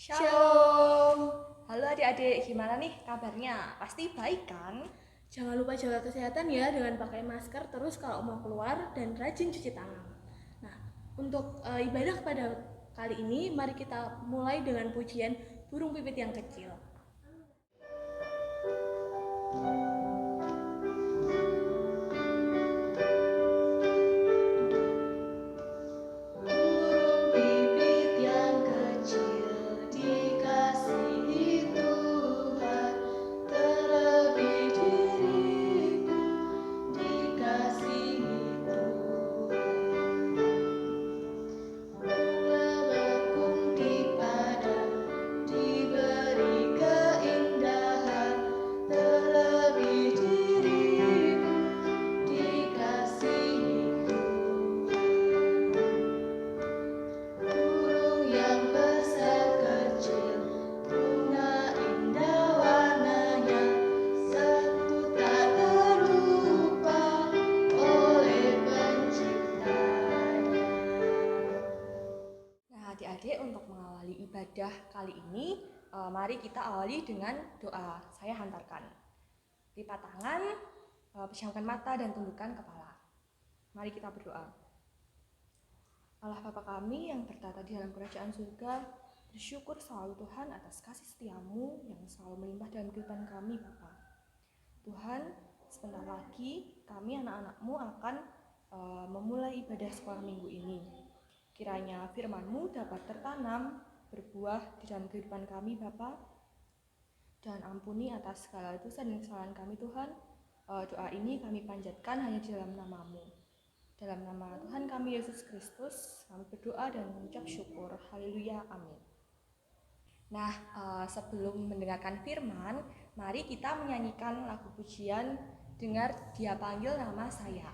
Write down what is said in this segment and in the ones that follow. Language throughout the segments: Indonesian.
Shalom. Halo adik-adik, gimana nih kabarnya? Pasti baik kan? Jangan lupa jaga kesehatan ya dengan pakai masker terus kalau mau keluar dan rajin cuci tangan. Nah, untuk ibadah pada kali ini mari kita mulai dengan pujian burung pipit yang kecil. Adik-adik, untuk mengawali ibadah kali ini, mari kita awali dengan doa. Saya hantarkan. Lipat tangan, pejamkan mata dan tundukkan kepala. Mari kita berdoa. Allah Bapa kami yang bertata di dalam kerajaan surga, bersyukur selalu Tuhan atas kasih setiamu yang selalu melimpah dalam kehidupan kami Bapa. Tuhan, sebentar lagi kami anak-anakmu akan memulai ibadah sekolah minggu ini. Kiranya firman-Mu dapat tertanam, berbuah di dalam kehidupan kami Bapa. Dan ampuni atas segala dosa dan kesalahan kami Tuhan. Doa ini kami panjatkan hanya di dalam nama-Mu. Dalam nama Tuhan kami Yesus Kristus, kami berdoa dan mengucap syukur. Haleluya, amin. Nah, sebelum mendengarkan firman, mari kita menyanyikan lagu pujian Dengar Dia Panggil Nama Saya.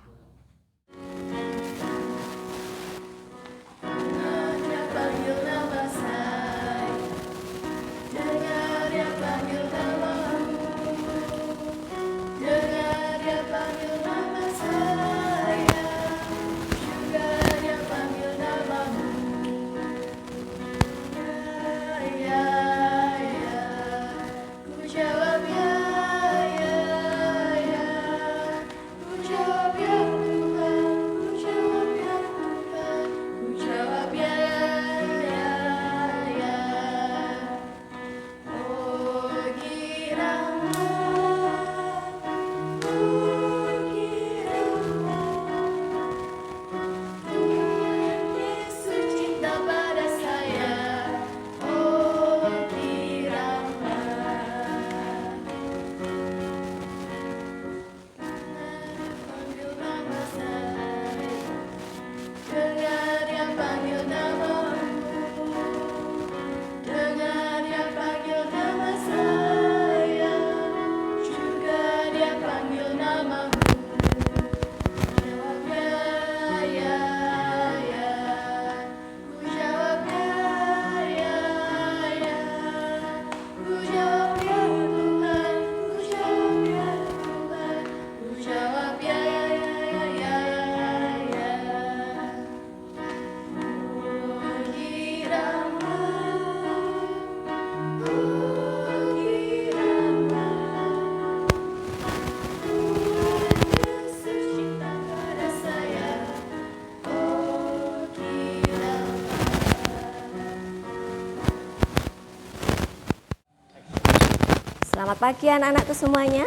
Selamat pagi anak-anakku semuanya.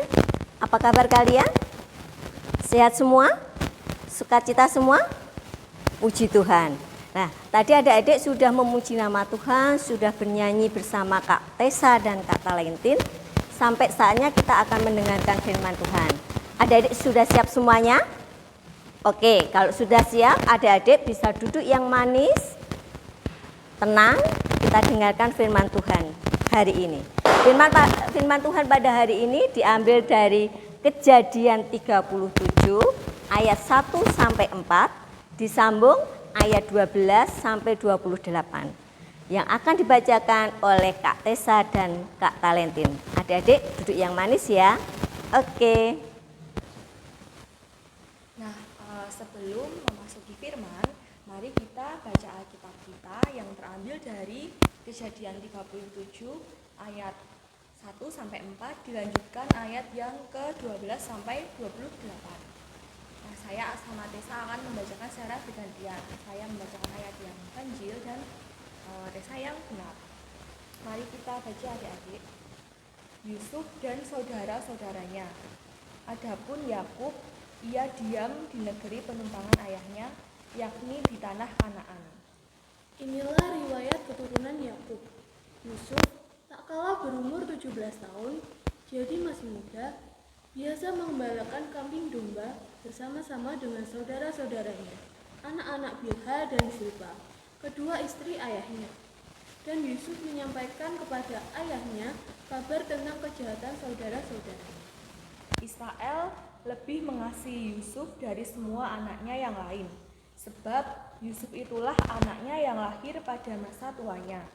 Apa kabar kalian? Sehat semua? Sukacita semua? Puji Tuhan. Nah, tadi adik-adik sudah memuji nama Tuhan, sudah bernyanyi bersama Kak Tessa dan Kak Talentin. Sampai saatnya kita akan mendengarkan firman Tuhan. Adik-adik sudah siap semuanya? Oke, kalau sudah siap, adik-adik bisa duduk yang manis, tenang, kita dengarkan firman Tuhan hari ini. Firman Tuhan pada hari ini diambil dari Kejadian 37 ayat 1 sampai 4, disambung ayat 12 sampai 28 yang akan dibacakan oleh Kak Tessa dan Kak Talentin. Adik-adik duduk yang manis ya. Oke. Nah, sebelum memasuki firman, Mari kita baca Alkitab kita yang terambil dari Kejadian 37 ayat 1 sampai 4 dilanjutkan ayat yang ke-12 sampai 28. Nah, saya sama Tessa akan membacakan secara bergantian. Saya membacakan ayat yang ganjil dan Tessa yang benar. Mari kita baca adik-adik. Yusuf dan saudara-saudaranya. Adapun Yakub, ia diam di negeri penumpangan ayahnya, yakni di tanah Kanaan. Inilah riwayat keturunan Yakub. Yusuf tak kalah berumur 17 tahun, jadi masih muda, biasa mengembalakan kambing domba bersama-sama dengan saudara-saudaranya, anak-anak Bilha dan Zilpa, kedua istri ayahnya. Dan Yusuf menyampaikan kepada ayahnya kabar tentang kejahatan saudara-saudaranya. Israel lebih mengasihi Yusuf dari semua anaknya yang lain, sebab Yusuf itulah anaknya yang lahir pada masa tuanya.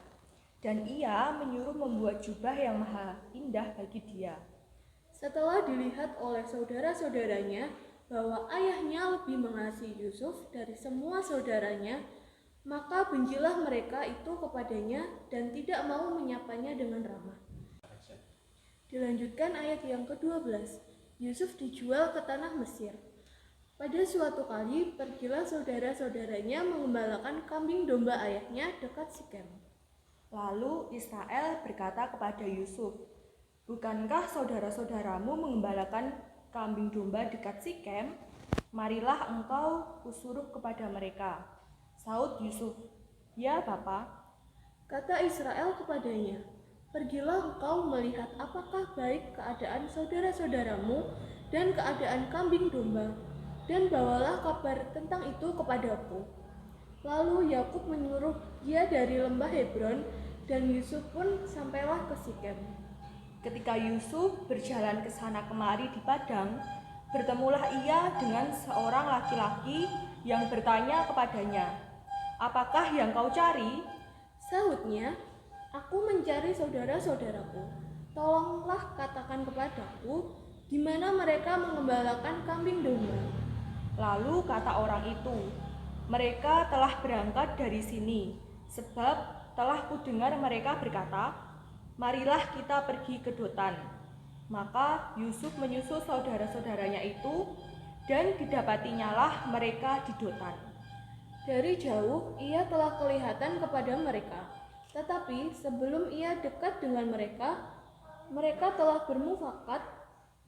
Dan ia menyuruh membuat jubah yang maha indah bagi dia. Setelah dilihat oleh saudara-saudaranya bahwa ayahnya lebih mengasihi Yusuf dari semua saudaranya, maka bencilah mereka itu kepadanya dan tidak mau menyapanya dengan ramah. Dilanjutkan ayat yang ke-12. Yusuf dijual ke tanah Mesir. Pada suatu kali, pergilah saudara-saudaranya mengembalakan kambing domba ayahnya dekat Sikem. Lalu Israel berkata kepada Yusuf, "Bukankah saudara-saudaramu mengembalakan kambing domba dekat Sikem? Marilah engkau kusuruh kepada mereka." Saud Yusuf, "Ya, Bapa." Kata Israel kepadanya, "Pergilah engkau melihat apakah baik keadaan saudara-saudaramu dan keadaan kambing domba, dan bawalah kabar tentang itu kepadaku." Lalu Yakub menyuruh dia dari lembah Hebron, dan Yusuf pun sampailah ke Sikem. Ketika Yusuf berjalan ke sana kemari di padang, bertemulah ia dengan seorang laki-laki yang bertanya kepadanya, "Apakah yang kau cari?" Sahutnya, "Aku mencari saudara-saudaraku. Tolonglah katakan kepadaku, di mana mereka mengembalakan kambing domba." Lalu kata orang itu, "Mereka telah berangkat dari sini, sebab telah kudengar mereka berkata, 'Marilah kita pergi ke Dotan.'" Maka Yusuf menyusul saudara-saudaranya itu, dan didapatinyalah mereka di Dotan. Dari jauh ia telah kelihatan kepada mereka, tetapi sebelum ia dekat dengan mereka, mereka telah bermufakat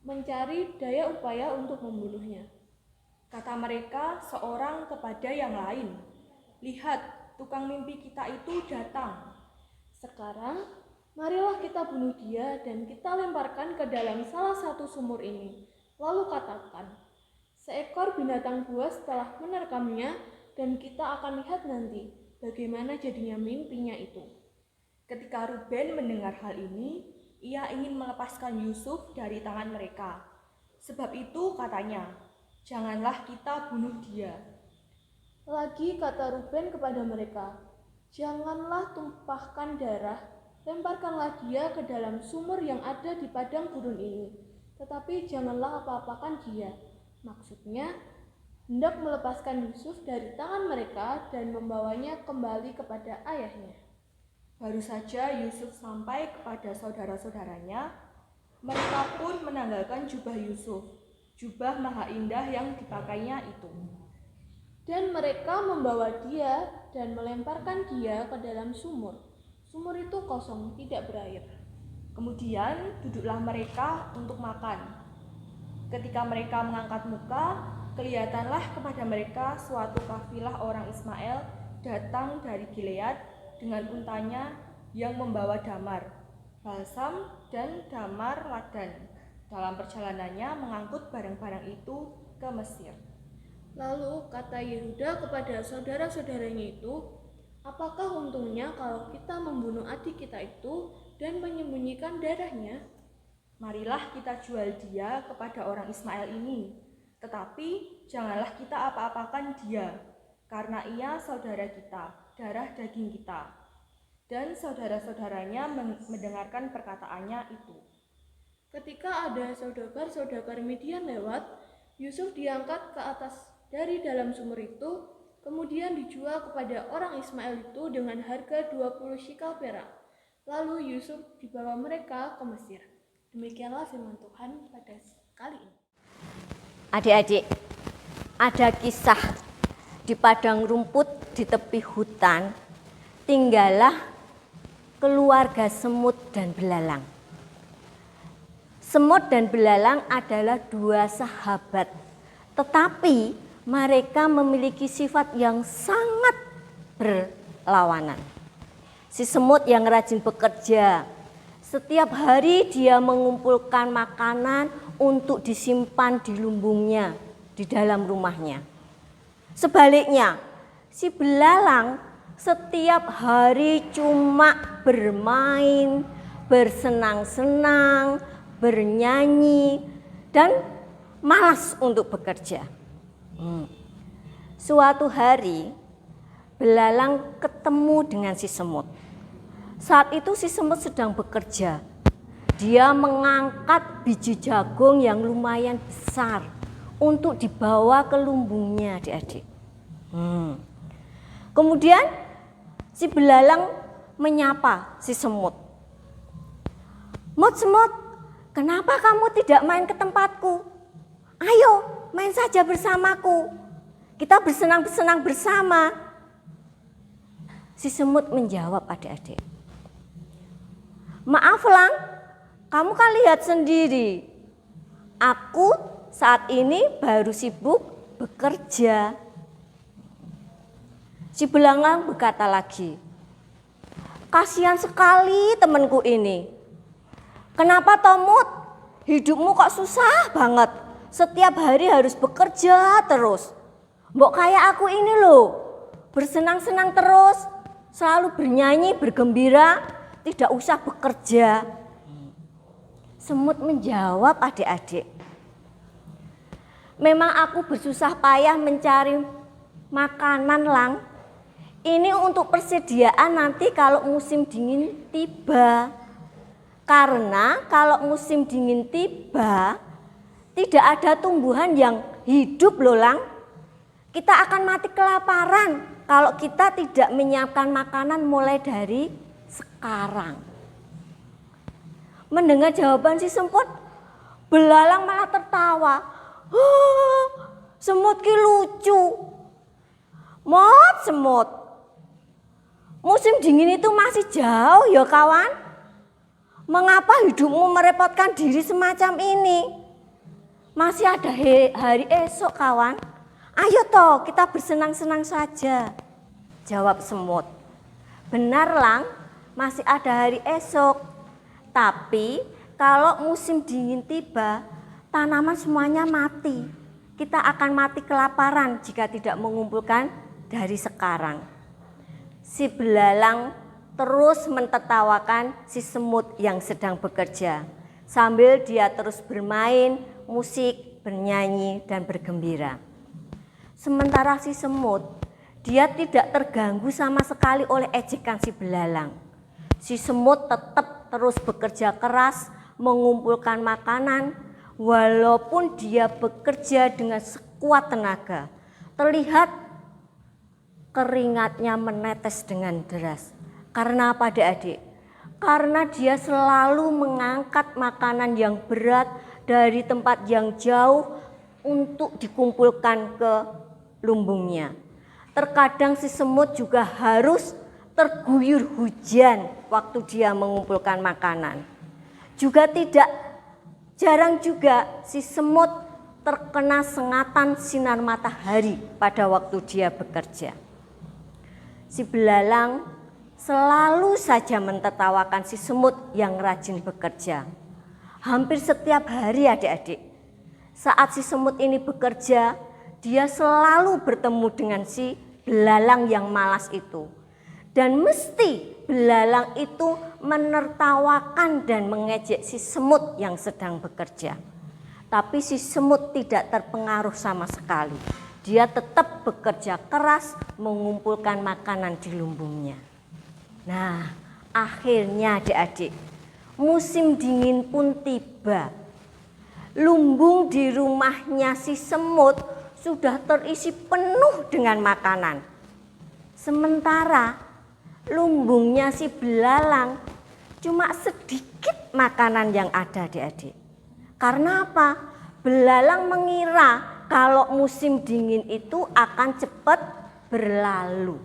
mencari daya upaya untuk membunuhnya. Kata mereka seorang kepada yang lain, "Lihat, tukang mimpi kita itu datang. Sekarang, marilah kita bunuh dia dan kita lemparkan ke dalam salah satu sumur ini. Lalu katakan, seekor binatang buas telah menerkamnya, dan kita akan lihat nanti bagaimana jadinya mimpinya itu." Ketika Ruben mendengar hal ini, ia ingin melepaskan Yusuf dari tangan mereka. Sebab itu katanya, "Janganlah kita bunuh dia." Lagi kata Ruben kepada mereka, "Janganlah tumpahkan darah, lemparkanlah dia ke dalam sumur yang ada di padang gurun ini, tetapi janganlah apa-apakan dia." Maksudnya, hendak melepaskan Yusuf dari tangan mereka dan membawanya kembali kepada ayahnya. Baru saja Yusuf sampai kepada saudara-saudaranya, mereka pun menanggalkan jubah Yusuf, jubah maha indah yang dipakainya itu. Dan mereka membawa dia dan melemparkan dia ke dalam sumur. Sumur itu kosong, tidak berair. Kemudian duduklah mereka untuk makan. Ketika mereka mengangkat muka, kelihatanlah kepada mereka suatu kafilah orang Ismail datang dari Gilead dengan untanya yang membawa damar, balsam, dan damar ladan. Dalam perjalanannya mengangkut barang-barang itu ke Mesir. Lalu kata Yehuda kepada saudara-saudaranya itu, "Apakah untungnya kalau kita membunuh adik kita itu dan menyembunyikan darahnya? Marilah kita jual dia kepada orang Ismail ini, tetapi janganlah kita apa-apakan dia, karena ia saudara kita, darah daging kita." Dan saudara-saudaranya mendengarkan perkataannya itu. Ketika ada saudagar-saudagar Midian lewat, Yusuf diangkat ke atas dari dalam sumur itu, kemudian dijual kepada orang Ismail itu dengan harga 20 shikal perak. Lalu Yusuf dibawa mereka ke Mesir. Demikianlah firman Tuhan pada kali ini. Adik-adik, ada kisah di padang rumput di tepi hutan, tinggallah keluarga semut dan belalang. Semut dan belalang adalah dua sahabat, tetapi mereka memiliki sifat yang sangat berlawanan. Si semut yang rajin bekerja, setiap hari dia mengumpulkan makanan untuk disimpan di lumbungnya, di dalam rumahnya. Sebaliknya, si belalang setiap hari cuma bermain, bersenang-senang, bernyanyi, dan malas untuk bekerja. Suatu hari, belalang ketemu dengan si semut. Saat itu si semut sedang bekerja. Dia mengangkat biji jagung yang lumayan besar untuk dibawa ke lumbungnya, adik-adik. Kemudian si belalang menyapa si semut. Semut, kenapa kamu tidak main ke tempatku? Ayo, main saja bersamaku. Kita bersenang-senang bersama. Si semut menjawab, adik-adik. Maaf Lang, kamu kan lihat sendiri. Aku saat ini baru sibuk bekerja. Si belalang berkata lagi, kasihan sekali temanku ini. Kenapa Tomut? Hidupmu kok susah banget. Setiap hari harus bekerja terus. Mbok kayak aku ini loh, bersenang-senang terus, selalu bernyanyi, bergembira, tidak usah bekerja. Semut menjawab, adik-adik, memang aku bersusah payah mencari makanan Lang. Ini untuk persediaan nanti kalau musim dingin tiba. Karena kalau musim dingin tiba, tidak ada tumbuhan yang hidup loh Lang. Kita akan mati kelaparan kalau kita tidak menyiapkan makanan mulai dari sekarang. Mendengar jawaban si semut, belalang malah tertawa. Semut ki lucu. Semut. Musim dingin itu masih jauh ya kawan. Mengapa hidupmu merepotkan diri semacam ini? Masih ada hari esok kawan. Ayo toh kita bersenang-senang saja. Jawab semut. Benar Lang, masih ada hari esok. Tapi kalau musim dingin tiba, tanaman semuanya mati. Kita akan mati kelaparan jika tidak mengumpulkan dari sekarang. Si belalang terus mentertawakan si semut yang sedang bekerja. Sambil dia terus bermain, musik, bernyanyi, dan bergembira. Sementara si semut, dia tidak terganggu sama sekali oleh ejekan si belalang. Si semut tetap terus bekerja keras mengumpulkan makanan walaupun dia bekerja dengan sekuat tenaga. Terlihat keringatnya menetes dengan deras. Karena apa adik-adik? Karena dia selalu mengangkat makanan yang berat dari tempat yang jauh untuk dikumpulkan ke lumbungnya. Terkadang si semut juga harus terguyur hujan waktu dia mengumpulkan makanan. Juga tidak jarang juga si semut terkena sengatan sinar matahari pada waktu dia bekerja. Si belalang selalu saja mentertawakan si semut yang rajin bekerja. Hampir setiap hari adik-adik, saat si semut ini bekerja, dia selalu bertemu dengan si belalang yang malas itu. Dan mesti belalang itu menertawakan dan mengejek si semut yang sedang bekerja. Tapi si semut tidak terpengaruh sama sekali. Dia tetap bekerja keras mengumpulkan makanan di lumbungnya. Nah, akhirnya adik-adik, musim dingin pun tiba. Lumbung di rumahnya si semut sudah terisi penuh dengan makanan. Sementara lumbungnya si belalang cuma sedikit makanan yang ada, adik-adik. Karena apa? Belalang mengira kalau musim dingin itu akan cepat berlalu.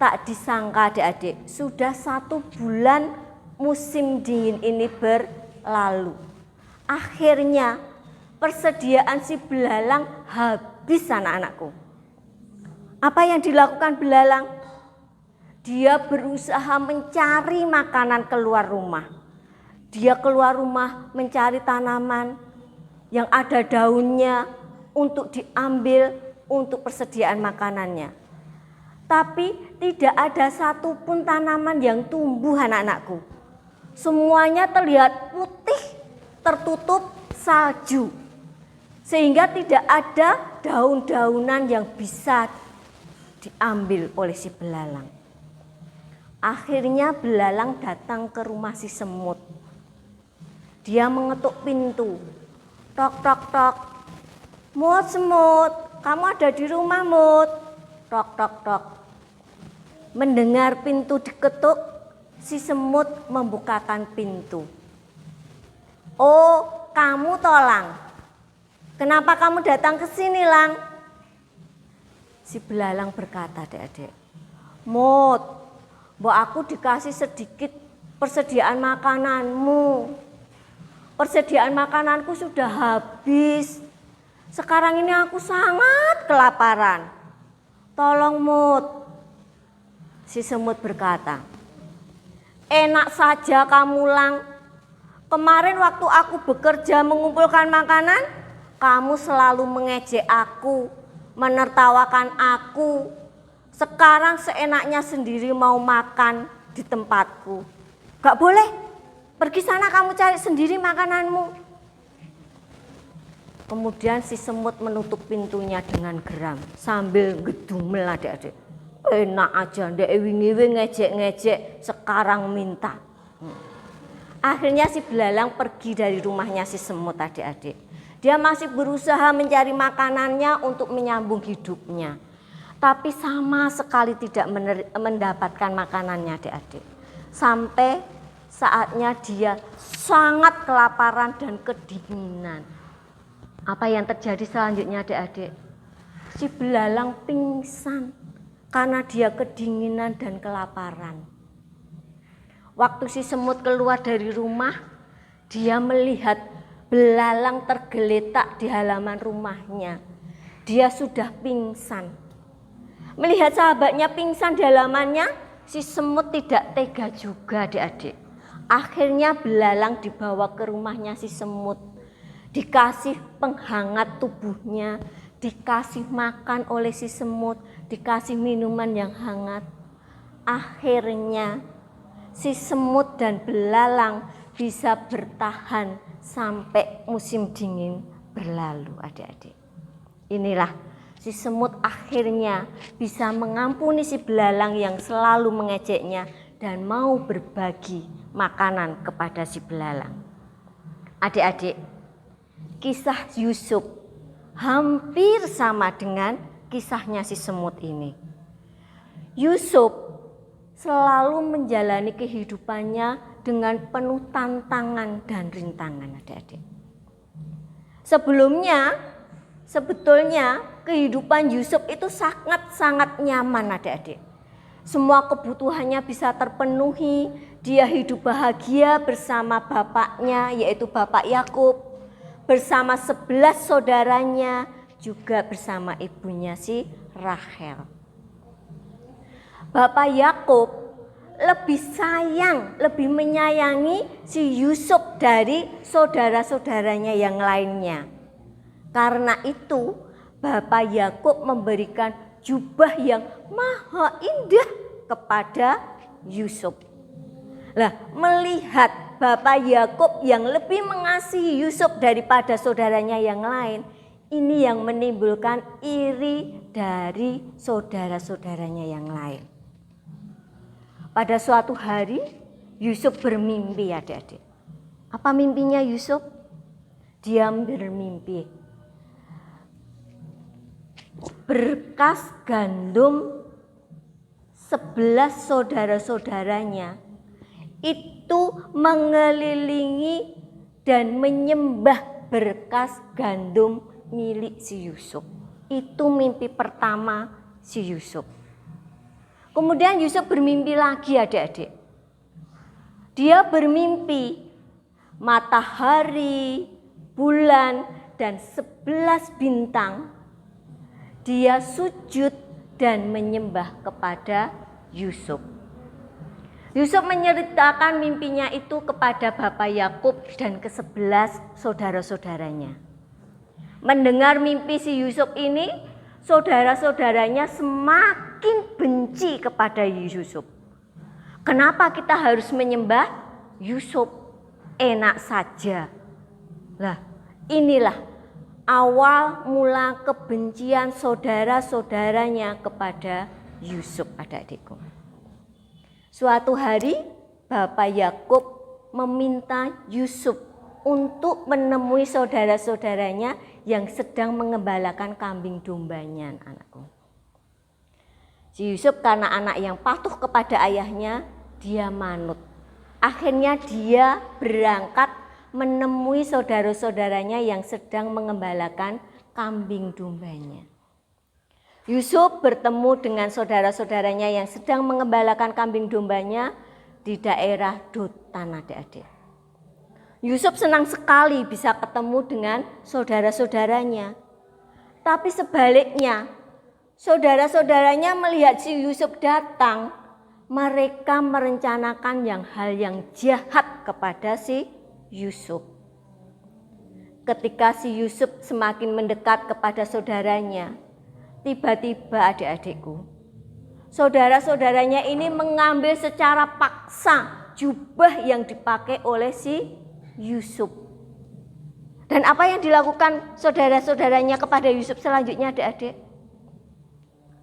Tak disangka adik-adik, sudah 1 bulan musim dingin ini berlalu. Akhirnya persediaan si belalang habis, anak-anakku. Apa yang dilakukan belalang? Dia berusaha mencari makanan keluar rumah. Dia keluar rumah mencari tanaman yang ada daunnya untuk diambil untuk persediaan makanannya. Tapi tidak ada satupun tanaman yang tumbuh, anak-anakku. Semuanya terlihat putih, tertutup salju. Sehingga tidak ada daun-daunan yang bisa diambil oleh si belalang. Akhirnya belalang datang ke rumah si semut. Dia mengetuk pintu. Tok, tok, tok. Mut, semut, kamu ada di rumah, Mut? Tok, tok, tok. Mendengar pintu diketuk, si semut membukakan pintu. Oh, kamu Lang. Kenapa kamu datang ke sini, Lang? Si belalang berkata, adik-adik, Mut, mbok aku dikasih sedikit persediaan makananmu. Persediaan makananku sudah habis. Sekarang ini aku sangat kelaparan. Tolong, Mut. Si semut berkata, enak saja kamu, Lang. Kemarin waktu aku bekerja mengumpulkan makanan, kamu selalu mengejek aku, menertawakan aku. Sekarang seenaknya sendiri mau makan di tempatku. Gak boleh, pergi sana kamu cari sendiri makananmu. Kemudian si semut menutup pintunya dengan geram sambil ngedumel, adik-adik. Enak aja, ndek wingi-wingi ngejek-ngejek, sekarang minta. Akhirnya si belalang pergi dari rumahnya si semut, adik-adik. Dia masih berusaha mencari makanannya untuk menyambung hidupnya. Tapi sama sekali tidak mendapatkan makanannya, adik-adik. Sampai saatnya dia sangat kelaparan dan kedinginan. Apa yang terjadi selanjutnya, adik-adik? Si belalang pingsan karena dia kedinginan dan kelaparan. Waktu si semut keluar dari rumah, dia melihat belalang tergeletak di halaman rumahnya. Dia sudah pingsan. Melihat sahabatnya pingsan di halamannya, si semut tidak tega juga, adik-adik. Akhirnya belalang dibawa ke rumahnya si semut. Dikasih penghangat tubuhnya, dikasih makan oleh si semut, dikasih minuman yang hangat. Akhirnya si semut dan belalang bisa bertahan sampai musim dingin berlalu, adik-adik. Inilah si semut akhirnya bisa mengampuni si belalang yang selalu mengejeknya dan mau berbagi makanan kepada si belalang. Adik-adik, kisah Yusuf hampir sama dengan kisahnya si semut ini. Yusuf selalu menjalani kehidupannya dengan penuh tantangan dan rintangan, adik-adik. Sebetulnya kehidupan Yusuf itu sangat-sangat nyaman, adik-adik. Semua kebutuhannya bisa terpenuhi, dia hidup bahagia bersama bapaknya yaitu Bapak Yakub, bersama 11 saudaranya, juga bersama ibunya si Rahel. Bapak Yakub lebih sayang, lebih menyayangi si Yusuf dari saudara-saudaranya yang lainnya. Karena itu Bapak Yakub memberikan jubah yang maha indah kepada Yusuf. Lah, melihat Bapak Yakub yang lebih mengasihi Yusuf daripada saudaranya yang lain, ini yang menimbulkan iri dari saudara-saudaranya yang lain. Pada suatu hari Yusuf bermimpi, adik-adik. Apa mimpinya Yusuf? Dia bermimpi berkas gandum 11 saudara-saudaranya itu mengelilingi dan menyembah berkas gandum milik si Yusuf. Itu mimpi pertama si Yusuf. Kemudian Yusuf bermimpi lagi adik-adik. Dia bermimpi matahari, bulan, dan 11 bintang. Dia sujud dan menyembah kepada Yusuf. Yusuf menceritakan mimpinya itu kepada Bapak Yakub dan ke-11 saudara-saudaranya. Mendengar mimpi si Yusuf ini, saudara-saudaranya semakin benci kepada Yusuf. Kenapa kita harus menyembah Yusuf? Enak saja. Lah, inilah awal mula kebencian saudara-saudaranya kepada Yusuf, adik-adikku. Suatu hari Bapak Yakub meminta Yusuf untuk menemui saudara-saudaranya yang sedang mengembalakan kambing dombanya, anakku. Si Yusuf karena anak yang patuh kepada ayahnya, dia manut. Akhirnya dia berangkat menemui saudara-saudaranya yang sedang mengembalakan kambing dombanya. Yusuf bertemu dengan saudara-saudaranya yang sedang mengembalakan kambing dombanya di daerah Dotan, adik-adik. Yusuf senang sekali bisa ketemu dengan saudara-saudaranya. Tapi sebaliknya, saudara-saudaranya melihat si Yusuf datang, mereka merencanakan hal yang jahat kepada si Yusuf. Ketika si Yusuf semakin mendekat kepada saudaranya, tiba-tiba adik-adikku, saudara-saudaranya ini mengambil secara paksa jubah yang dipakai oleh si Yusuf. Dan apa yang dilakukan saudara-saudaranya kepada Yusuf selanjutnya, adik-adik?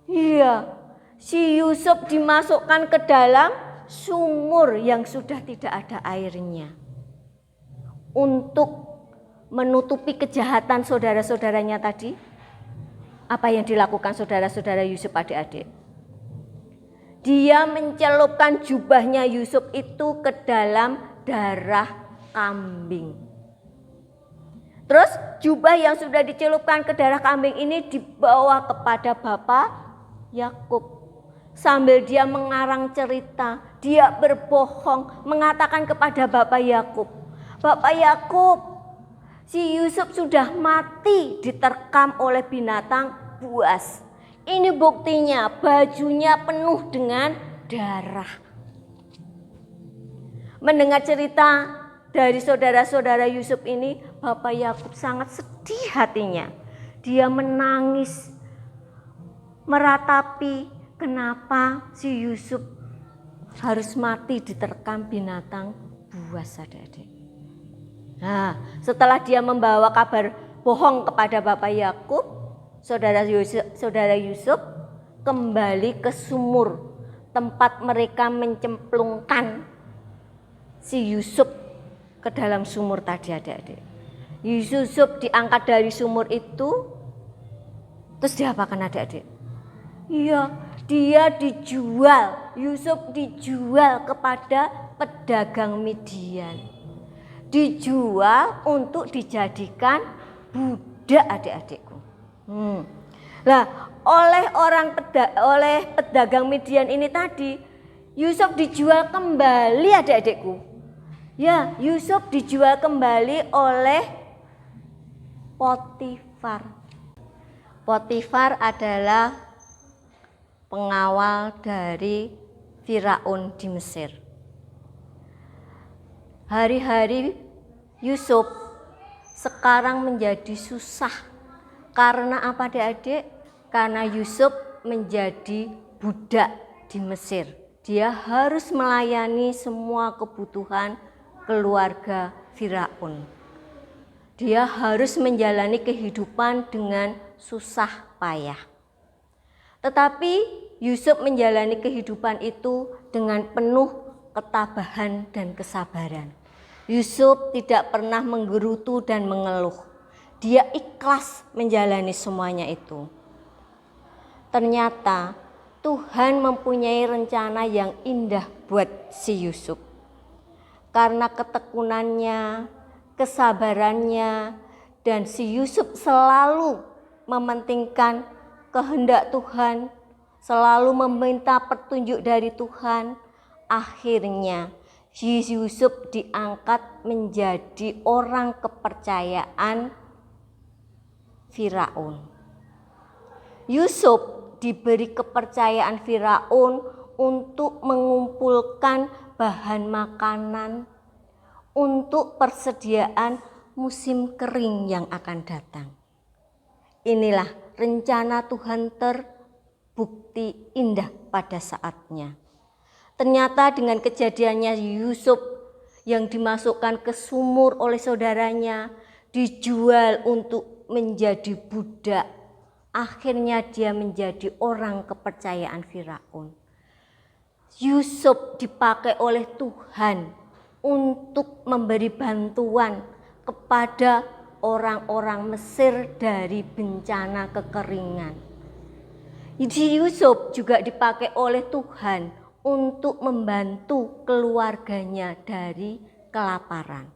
Iya, si Yusuf dimasukkan ke dalam sumur yang sudah tidak ada airnya. Untuk menutupi kejahatan saudara-saudaranya tadi, apa yang dilakukan saudara-saudara Yusuf, adik-adik? Dia mencelupkan jubahnya Yusuf itu ke dalam darah kambing. Terus jubah yang sudah dicelupkan ke darah kambing ini dibawa kepada Bapak Yakub. Sambil dia mengarang cerita, dia berbohong mengatakan kepada Bapak Yakub, Bapak Yakub, si Yusuf sudah mati diterkam oleh binatang buas. Ini buktinya, bajunya penuh dengan darah. Mendengar cerita dari saudara-saudara Yusuf ini, Bapak Yakub sangat sedih hatinya. Dia menangis, meratapi kenapa si Yusuf harus mati diterkam binatang buas, adik-adik. Nah, setelah dia membawa kabar bohong kepada Bapak Yakub, saudara Yusuf kembali ke sumur tempat mereka mencemplungkan si Yusuf ke dalam sumur tadi, adik-adik. Yusuf diangkat dari sumur itu, terus diapakan, adik-adik? Iya, dia dijual. Yusuf dijual kepada pedagang Midian. Dijual untuk dijadikan budak, adik-adikku. Nah, oleh pedagang Midian ini tadi, Yusuf dijual kembali, adik-adikku. Ya, Yusuf dijual kembali oleh Potifar. Potifar adalah pengawal dari Firaun di Mesir. Hari-hari Yusuf sekarang menjadi susah. Karena apa, adik-adik? Karena Yusuf menjadi budak di Mesir. Dia harus melayani semua kebutuhan keluarga Firaun. Dia harus menjalani kehidupan dengan susah payah. Tetapi Yusuf menjalani kehidupan itu dengan penuh ketabahan dan kesabaran. Yusuf tidak pernah menggerutu dan mengeluh. Dia ikhlas menjalani semuanya itu. Ternyata Tuhan mempunyai rencana yang indah buat si Yusuf. Karena ketekunannya, kesabarannya, dan si Yusuf selalu mementingkan kehendak Tuhan, selalu meminta petunjuk dari Tuhan. Akhirnya Yusuf diangkat menjadi orang kepercayaan Firaun. Yusuf diberi kepercayaan Firaun untuk mengumpulkan bahan makanan untuk persediaan musim kering yang akan datang. Inilah rencana Tuhan terbukti indah pada saatnya. Ternyata dengan kejadiannya Yusuf yang dimasukkan ke sumur oleh saudaranya, dijual untuk menjadi budak. Akhirnya dia menjadi orang kepercayaan Firaun. Yusuf dipakai oleh Tuhan untuk memberi bantuan kepada orang-orang Mesir dari bencana kekeringan. Yusuf juga dipakai oleh Tuhan untuk membantu keluarganya dari kelaparan.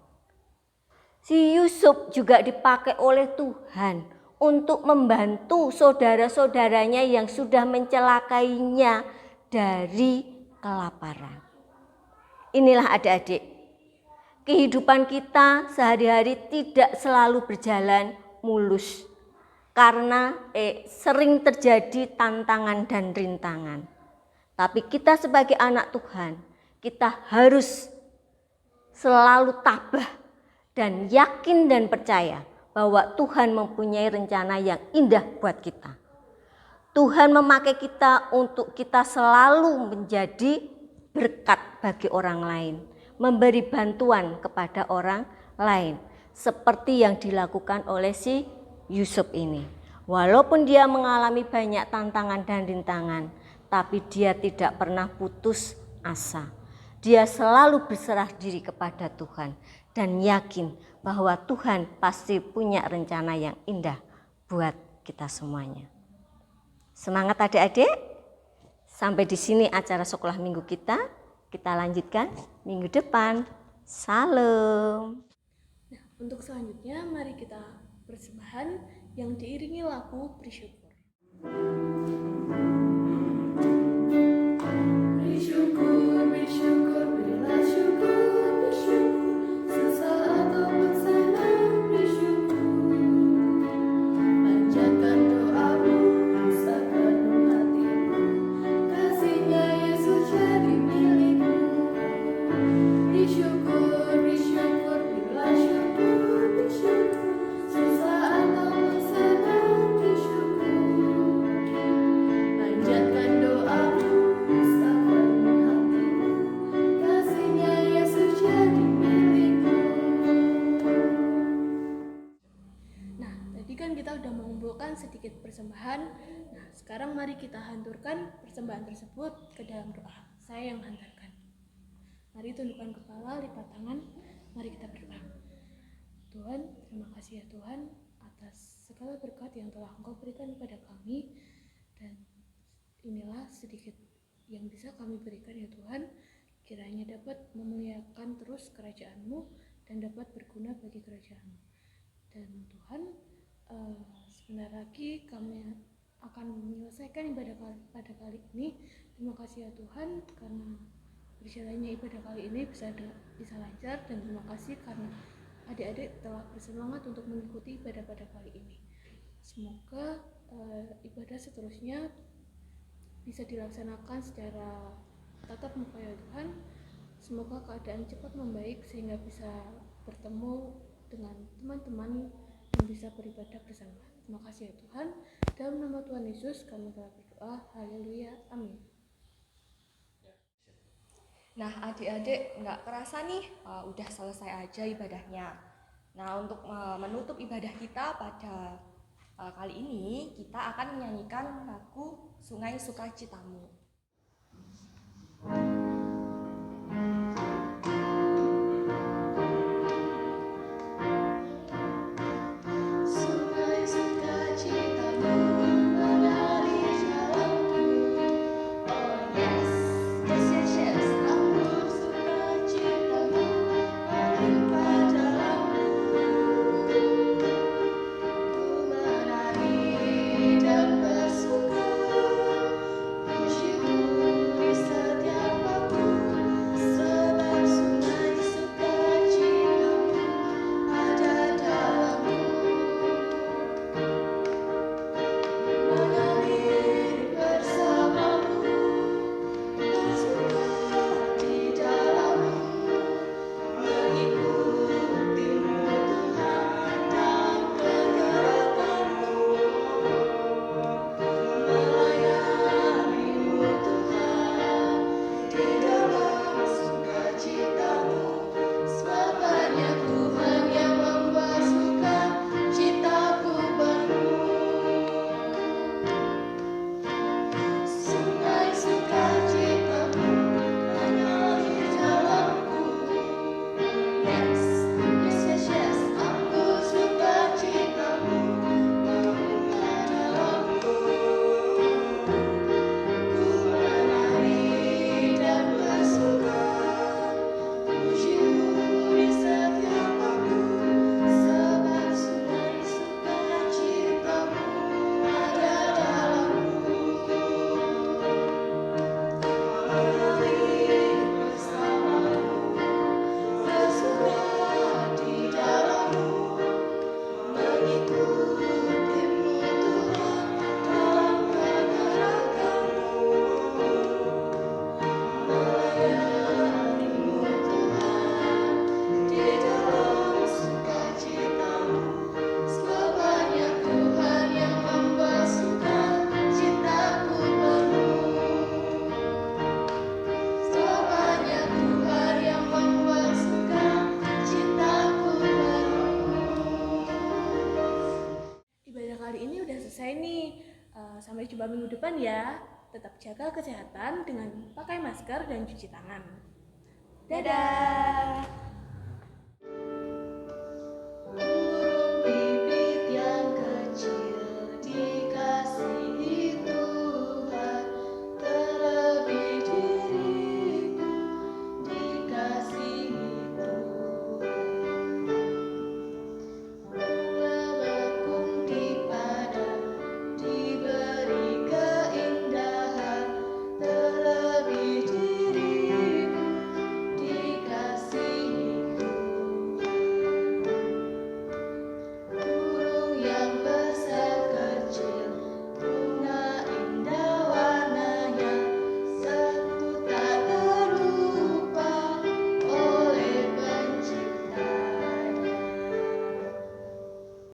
Si Yusuf juga dipakai oleh Tuhan untuk membantu saudara-saudaranya yang sudah mencelakainya dari kelaparan. Inilah adik-adik, kehidupan kita sehari-hari tidak selalu berjalan mulus karena sering terjadi tantangan dan rintangan. Tapi kita sebagai anak Tuhan, kita harus selalu tabah dan yakin dan percaya bahwa Tuhan mempunyai rencana yang indah buat kita. Tuhan memakai kita untuk kita selalu menjadi berkat bagi orang lain, memberi bantuan kepada orang lain, seperti yang dilakukan oleh si Yusuf ini. Walaupun dia mengalami banyak tantangan dan rintangan, tapi dia tidak pernah putus asa. Dia selalu berserah diri kepada Tuhan dan yakin bahwa Tuhan pasti punya rencana yang indah buat kita semuanya. Semangat adik-adik. Sampai di sini acara sekolah minggu kita. Kita lanjutkan minggu depan. Salam. Nah, untuk selanjutnya mari kita persembahan yang diiringi lagu bersyukur. Bersyukur, bersyukur, berilah syukur, bersyukur, sesaat ataupun senang bersyukur. Panjatkan doamu, usahkan hatimu, kasihnya Yesus jadi milikmu. Bersyukur, bersyukur, berilah syukur, bersyukur, sesaat ataupun senang bersyukur. Panjatkan doamu, usahkan hatimu, kasihnya Yesus jadi milikmu. Nah, tadi kan kita udah mengumpulkan sedikit persembahan. Nah, sekarang mari kita hanturkan persembahan tersebut ke dalam doa. Saya yang hantarkan. Mari tundukkan kepala, lipat tangan. Mari kita berdoa. Tuhan, terima kasih ya Tuhan atas segala berkat yang telah Engkau berikan kepada kami. Dan inilah sedikit yang bisa kami berikan ya Tuhan. Kiranya dapat memuliakan terus kerajaan-Mu dan dapat berguna bagi kerajaan-Mu. Dan Tuhan, sebentar lagi kami akan menyelesaikan ibadah pada kali ini. Terima kasih ya Tuhan karena berjalannya ibadah kali ini bisa lancar, dan terima kasih karena adik-adik telah bersemangat untuk mengikuti ibadah pada kali ini. Semoga ibadah seterusnya bisa dilaksanakan secara tatap muka ya Tuhan. Semoga keadaan cepat membaik sehingga bisa bertemu dengan teman-teman yang bisa beribadah bersama. Terima kasih ya Tuhan. Dalam nama Tuhan Yesus kami telah berdoa. Haleluya. Amin. Nah adik-adik, nggak kerasa nih udah selesai aja ibadahnya. Nah untuk menutup ibadah kita pada kali ini, kita akan menyanyikan lagu Sungai Sukacitamu. Sungai sukacitamu mengalir jalan. selesai nih. Sampai jumpa minggu depan ya. Tetap jaga kesehatan dengan pakai masker dan cuci tangan. Dadah.